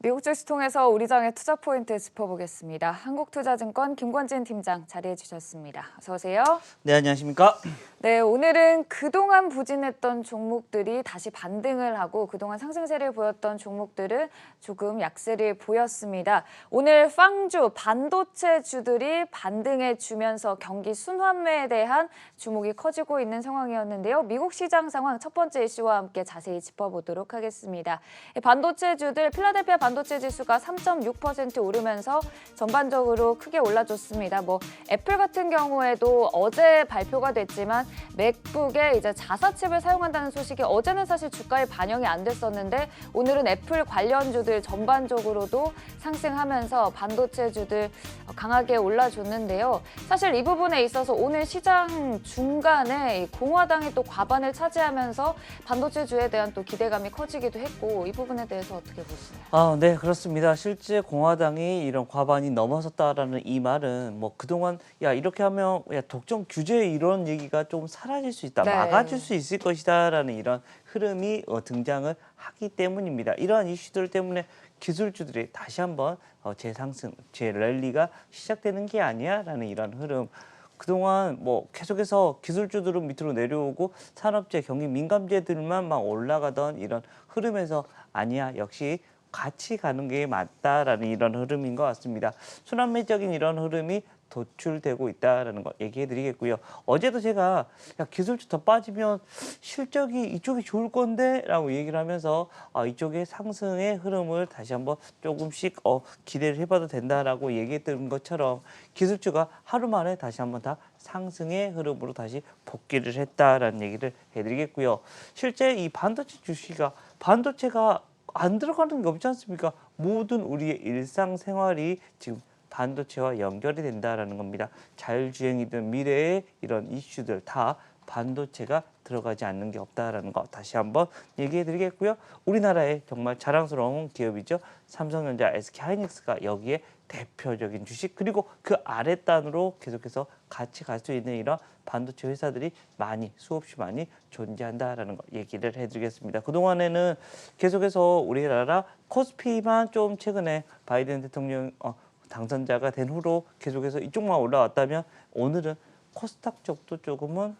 미국 증시 통해서 우리 장의 투자 포인트 짚어보겠습니다. 한국투자증권 김권진 팀장 자리해 주셨습니다. 어서 오세요. 네, 안녕하십니까? 네, 오늘은 그동안 부진했던 종목들이 다시 반등을 하고 그동안 상승세를 보였던 종목들은 조금 약세를 보였습니다. 오늘 빵주, 반도체주들이 반등해 주면서 경기 순환매에 대한 주목이 커지고 있는 상황이었는데요. 미국 시장 상황 첫 번째 이슈와 함께 자세히 짚어보도록 하겠습니다. 반도체주들 필라델피아 반도체 지수가 3.6% 오르면서 전반적으로 크게 올라줬습니다. 애플 같은 경우에도 어제 발표가 됐지만 맥북에 이제 자사칩을 사용한다는 소식이 어제는 사실 주가에 반영이 안 됐었는데 오늘은 애플 관련주들 전반적으로도 상승하면서 반도체주들 강하게 올라줬는데요. 사실 이 부분에 있어서 오늘 시장 중간에 공화당이 또 과반을 차지하면서 반도체주에 대한 또 기대감이 커지기도 했고 이 부분에 대해서 어떻게 보시나요? 네, 그렇습니다. 실제 공화당이 이런 과반이 넘어섰다라는 이 말은 그동안 이렇게 하면 독점 규제 이런 얘기가 좀 사라질 수 있다, 네. 막아줄 수 있을 것이다라는 이런 흐름이 등장을 하기 때문입니다. 이러한 이슈들 때문에 기술주들이 다시 한번 재상승, 재랠리가 시작되는 게 아니야라는 이런 흐름. 그동안 계속해서 기술주들은 밑으로 내려오고 산업재, 경기 민감재들만 막 올라가던 이런 흐름에서 아니야, 역시 같이 가는 게 맞다라는 이런 흐름인 것 같습니다. 순환매적인 이런 흐름이 도출되고 있다라는 거 얘기해 드리겠고요. 어제도 제가 기술주 더 빠지면 실적이 이쪽이 좋을 건데 라고 얘기를 하면서 이쪽의 상승의 흐름을 다시 한번 조금씩 기대를 해봐도 된다라고 얘기했던 것처럼 기술주가 하루 만에 다시 한번 다 상승의 흐름으로 다시 복귀를 했다라는 얘기를 해드리겠고요. 실제 이 반도체 주식이 반도체가 안 들어가는 게 없지 않습니까? 모든 우리의 일상생활이 지금 반도체와 연결이 된다라는 겁니다. 자율주행이든 미래의 이런 이슈들 다 반도체가 들어가지 않는 게 없다라는 거 다시 한번 얘기해 드리겠고요. 우리나라의 정말 자랑스러운 기업이죠. 삼성전자, SK하이닉스가 여기에 대표적인 주식 그리고 그 아랫단으로 계속해서 같이 갈 수 있는 이런 반도체 회사들이 수없이 많이 존재한다라는 거 얘기를 해드리겠습니다. 그동안에는 계속해서 우리나라 코스피만 좀 최근에 바이든 대통령 당선자가 된 후로 계속해서 이쪽만 올라왔다면 오늘은 코스닥 쪽도 조금은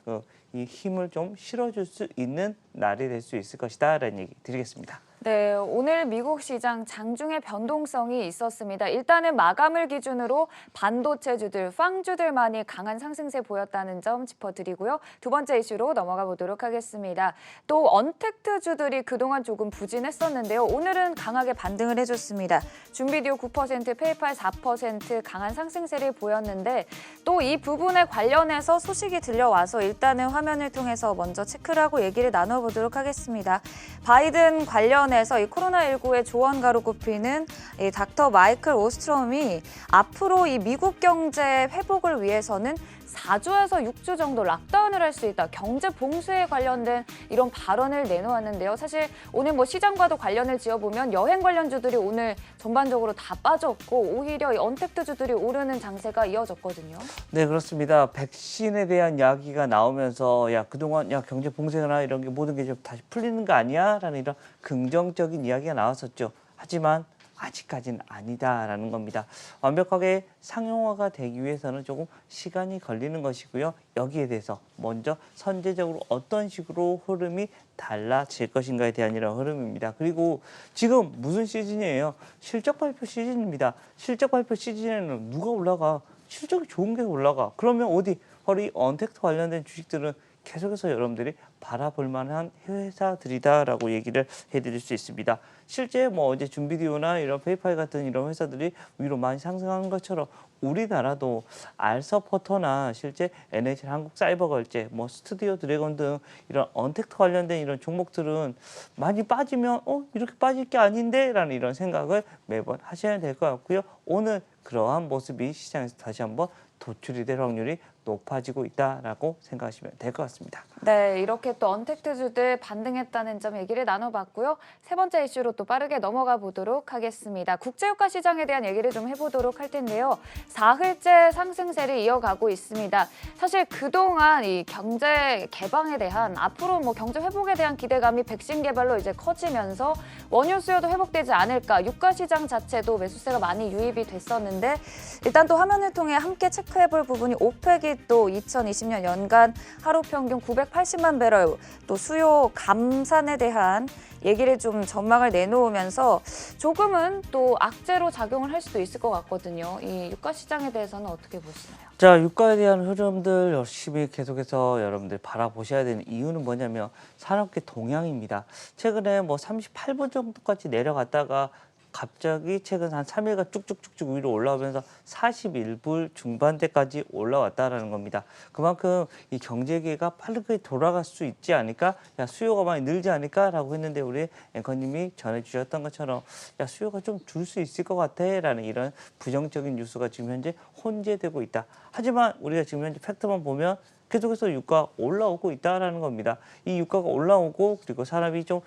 이 힘을 좀 실어줄 수 있는 날이 될 수 있을 것이다라는 얘기 드리겠습니다. 네, 오늘 미국 시장 장중에 변동성이 있었습니다. 일단은 마감을 기준으로 반도체주들, 빵주들만이 강한 상승세 보였다는 점 짚어드리고요. 두 번째 이슈로 넘어가 보도록 하겠습니다. 또 언택트주들이 그동안 조금 부진했었는데요. 오늘은 강하게 반등을 해줬습니다. 준비디오 9%, 페이팔 4% 강한 상승세를 보였는데 또 이 부분에 관련해서 소식이 들려와서 일단은 화면을 통해서 먼저 체크를 하고 얘기를 나눠보도록 하겠습니다. 바이든 관련해서 이 코로나19의 조언가로 꼽히는 이 닥터 마이클 오스트롬이 앞으로 이 미국 경제 회복을 위해서는 4주에서 6주 정도 락다운을 할 수 있다. 경제 봉쇄에 관련된 이런 발언을 내놓았는데요. 사실 오늘 시장과도 관련을 지어보면 여행 관련주들이 오늘 전반적으로 다 빠졌고 오히려 이 언택트주들이 오르는 장세가 이어졌거든요. 네, 그렇습니다. 백신에 대한 이야기가 나오면서 그동안 경제 봉쇄나 이런 게 모든 게 좀 다시 풀리는 거 아니야? 라는 이런 긍정적인 이야기가 나왔었죠. 하지만 아직까지는 아니다라는 겁니다. 완벽하게 상용화가 되기 위해서는 조금 시간이 걸리는 것이고요. 여기에 대해서 먼저 선제적으로 어떤 식으로 흐름이 달라질 것인가에 대한 이런 흐름입니다. 그리고 지금 무슨 시즌이에요? 실적 발표 시즌입니다. 실적 발표 시즌에는 누가 올라가? 실적이 좋은 게 올라가. 그러면 바로 이 언택트 관련된 주식들은 계속해서 여러분들이 바라볼 만한 회사들이다라고 얘기를 해드릴 수 있습니다. 실제 어제 준비디오나 이런 페이팔 같은 이런 회사들이 위로 많이 상승한 것처럼 우리나라도 알서포터나 실제 NHL 한국사이버걸제, 스튜디오 드래곤 등 이런 언택트 관련된 이런 종목들은 많이 빠지면 이렇게 빠질 게 아닌데 라는 이런 생각을 매번 하셔야 될 것 같고요. 오늘 그러한 모습이 시장에서 다시 한번 도출이 될 확률이 높아지고 있다라고 생각하시면 될 것 같습니다. 네, 이렇게 또 언택트주들 반등했다는 점 얘기를 나눠봤고요. 세 번째 이슈로 또 빠르게 넘어가 보도록 하겠습니다. 국제유가 시장에 대한 얘기를 좀 해보도록 할 텐데요. 사흘째 상승세를 이어가고 있습니다. 사실 그동안 이 경제 개방에 대한 앞으로 뭐 경제 회복에 대한 기대감이 백신 개발로 이제 커지면서 원유 수요도 회복되지 않을까. 유가 시장 자체도 매수세가 많이 유입이 됐었는데 일단 또 화면을 통해 함께 체크해볼 부분이 오펙이 또 2020년 연간 하루 평균 980만 배럴 또 수요 감산에 대한 얘기를 좀 전망을 내놓으면서 조금은 또 악재로 작용을 할 수도 있을 것 같거든요. 이 유가 시장에 대해서는 어떻게 보시나요? 자, 유가에 대한 흐름들 열심히 계속해서 여러분들 바라보셔야 되는 이유는 뭐냐면 산업계 동향입니다. 최근에 뭐 38분 정도까지 내려갔다가 갑자기 최근 한 3일간 쭉쭉쭉쭉 위로 올라오면서 41불 중반대까지 올라왔다라는 겁니다. 그만큼 이 경제계가 빠르게 돌아갈 수 있지 않을까? 야, 수요가 많이 늘지 않을까라고 했는데 우리 앵커님이 전해주셨던 것처럼 야, 수요가 좀 줄 수 있을 것 같아라는 이런 부정적인 뉴스가 지금 현재 혼재되고 있다. 하지만 우리가 지금 현재 팩트만 보면 계속해서 유가가 올라오고 있다라는 겁니다. 이 유가가 올라오고 그리고 사람이 좀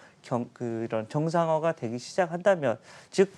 이런 정상화가 되기 시작한다면 즉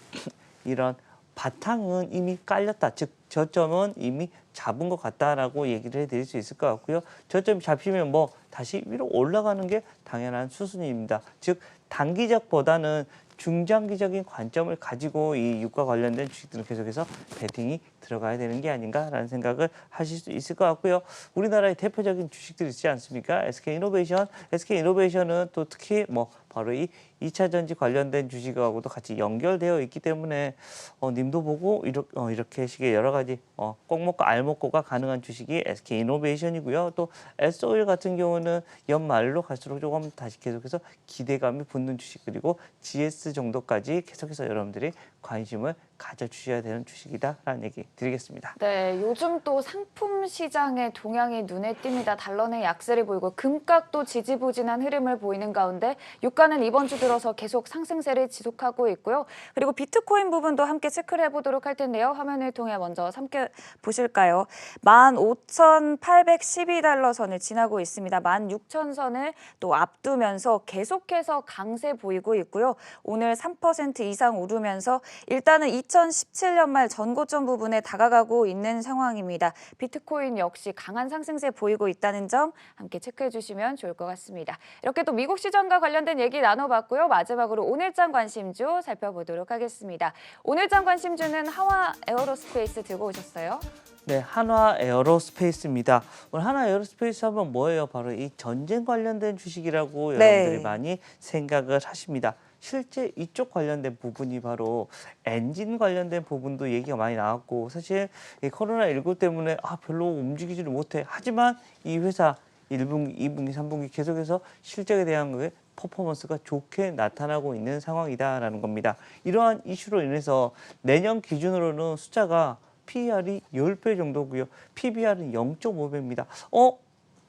이런 바탕은 이미 깔렸다. 즉 저점은 이미 잡은 것 같다라고 얘기를 해드릴 수 있을 것 같고요. 저점이 잡히면 뭐 다시 위로 올라가는 게 당연한 수순입니다. 즉 단기적보다는 중장기적인 관점을 가지고 이 유가 관련된 주식들은 계속해서 베팅이 들어가야 되는 게 아닌가라는 생각을 하실 수 있을 것 같고요. 우리나라의 대표적인 주식들이 있지 않습니까? SK이노베이션, SK이노베이션은 또 특히 뭐 바로 이 2차 전지 관련된 주식하고도 같이 연결되어 있기 때문에 님도 보고 이렇게 식의 여러 가지 꼭 먹고 알 먹고가 가능한 주식이 SK이노베이션이고요. 또 S오일 같은 경우는 연말로 갈수록 조금 다시 계속해서 기대감이 붙는 주식 그리고 GS 정도까지 계속해서 여러분들이 관심을 가져주셔야 되는 주식이다라는 얘기 드리겠습니다. 네, 요즘 또 상품 시장의 동향이 눈에 띕니다. 달러 내 약세를 보이고 금값도 지지부진한 흐름을 보이는 가운데 유가는 이번 주 들어서 계속 상승세를 지속하고 있고요. 그리고 비트코인 부분도 함께 체크를 해보도록 할 텐데요. 화면을 통해 먼저 함께 보실까요? 15,812달러 선을 지나고 있습니다. 16,000선을 또 앞두면서 계속해서 강세 보이고 있고요. 오늘 3% 이상 오르면서 일단은 2017년 말 전고점 부분에 다가가고 있는 상황입니다. 비트코인 역시 강한 상승세 보이고 있다는 점 함께 체크해 주시면 좋을 것 같습니다. 이렇게 또 미국 시장과 관련된 얘기 나눠봤고요. 마지막으로 오늘장 관심주 살펴보도록 하겠습니다. 오늘장 관심주는 한화 에어로스페이스 들고 오셨어요? 네, 한화 에어로스페이스입니다. 오늘 한화 에어로스페이스 하면 뭐예요? 바로 이 전쟁 관련된 주식이라고 여러분들이 많이 생각을 하십니다. 실제 이쪽 관련된 부분이 바로 엔진 관련된 부분도 얘기가 많이 나왔고 사실 이 코로나19 때문에 별로 움직이지를 못해. 하지만 이 회사 1분기, 2분기, 3분기 계속해서 실적에 대한 게 퍼포먼스가 좋게 나타나고 있는 상황이다라는 겁니다. 이러한 이슈로 인해서 내년 기준으로는 숫자가 PER이 10배 정도고요. PBR은 0.5배입니다.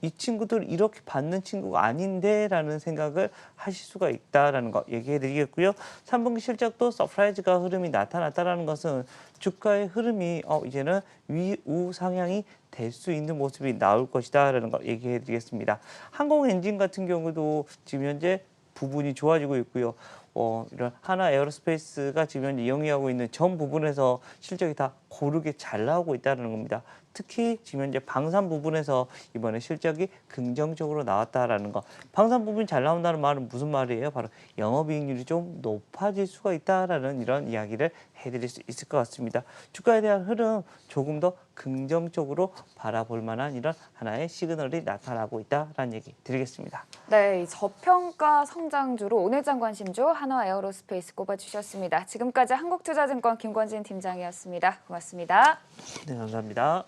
이 친구들 이렇게 받는 친구가 아닌데 라는 생각을 하실 수가 있다라는 거 얘기해 드리겠고요. 3분기 실적도 서프라이즈가 흐름이 나타났다라는 것은 주가의 흐름이 이제는 위우 상향이 될 수 있는 모습이 나올 것이다라는 거 얘기해 드리겠습니다. 항공 엔진 같은 경우도 지금 현재 부분이 좋아지고 있고요. 이런 한화 에어로스페이스가 지금 현재 이용하고 있는 전 부분에서 실적이 다 고르게 잘 나오고 있다는 겁니다. 특히 지금 현재 방산 부분에서 이번에 실적이 긍정적으로 나왔다라는 거. 방산 부분이 잘 나온다는 말은 무슨 말이에요? 바로 영업이익률이 좀 높아질 수가 있다라는 이런 이야기를 해드릴 수 있을 것 같습니다. 주가에 대한 흐름 조금 더 긍정적으로 바라볼 만한 이런 하나의 시그널이 나타나고 있다라는 얘기 드리겠습니다. 네, 저평가 성장주로 오늘장 관심주 한화 에어로스페이스 꼽아주셨습니다. 지금까지 한국투자증권 김권진 팀장이었습니다. 고맙습니다. 네, 감사합니다.